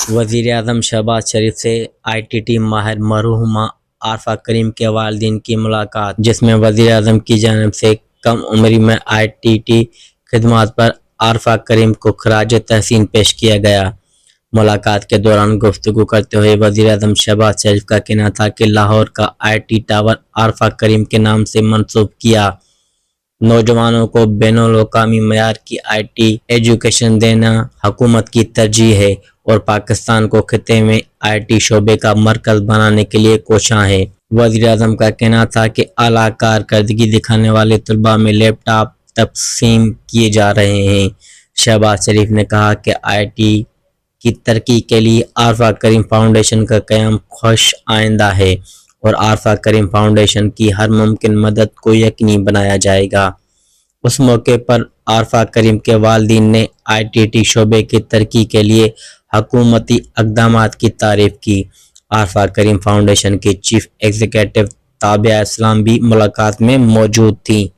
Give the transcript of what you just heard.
وزیر اعظم شہباز شریف سے I T T ماہر مرحومہ عارفہ کریم کے والدین کی ملاقات، جس میں وزیر اعظم کی جانب سے کم عمری میں آئی ٹی ٹی خدمات پر عارفہ کریم کو خراج تحسین پیش کیا گیا۔ ملاقات کے دوران گفتگو کرتے ہوئے وزیر اعظم شہباز شریف کا کہنا تھا کہ لاہور کا آئی ٹی ٹاور عارفہ کریم کے نام سے منسوب کیا۔ نوجوانوں کو بین الاقوامی معیار کی آئی ٹی ایجوکیشن دینا حکومت کی ترجیح ہے اور پاکستان کو خطے میں آئی ٹی شعبے کا مرکز بنانے کے لیے کوشاں ہے۔ وزیر اعظم کا کہنا تھا کہ اعلیٰ کارکردگی دکھانے والے طلباء میں لیپ ٹاپ تقسیم کیے جا رہے ہیں۔ شہباز شریف نے کہا کہ آئی ٹی کی ترقی کے لیے عارفہ کریم فاؤنڈیشن کا قیام خوش آئندہ ہے اور عارفہ کریم فاؤنڈیشن کی ہر ممکن مدد کو یقینی بنایا جائے گا۔ اس موقع پر عارفہ کریم کے والدین نے آئی ٹی ٹی شعبے کی ترقی کے لیے حکومتی اقدامات کی تعریف کی۔ عارفہ کریم فاؤنڈیشن کی چیف ایگزیکٹو تابعہ اسلام بھی ملاقات میں موجود تھیں۔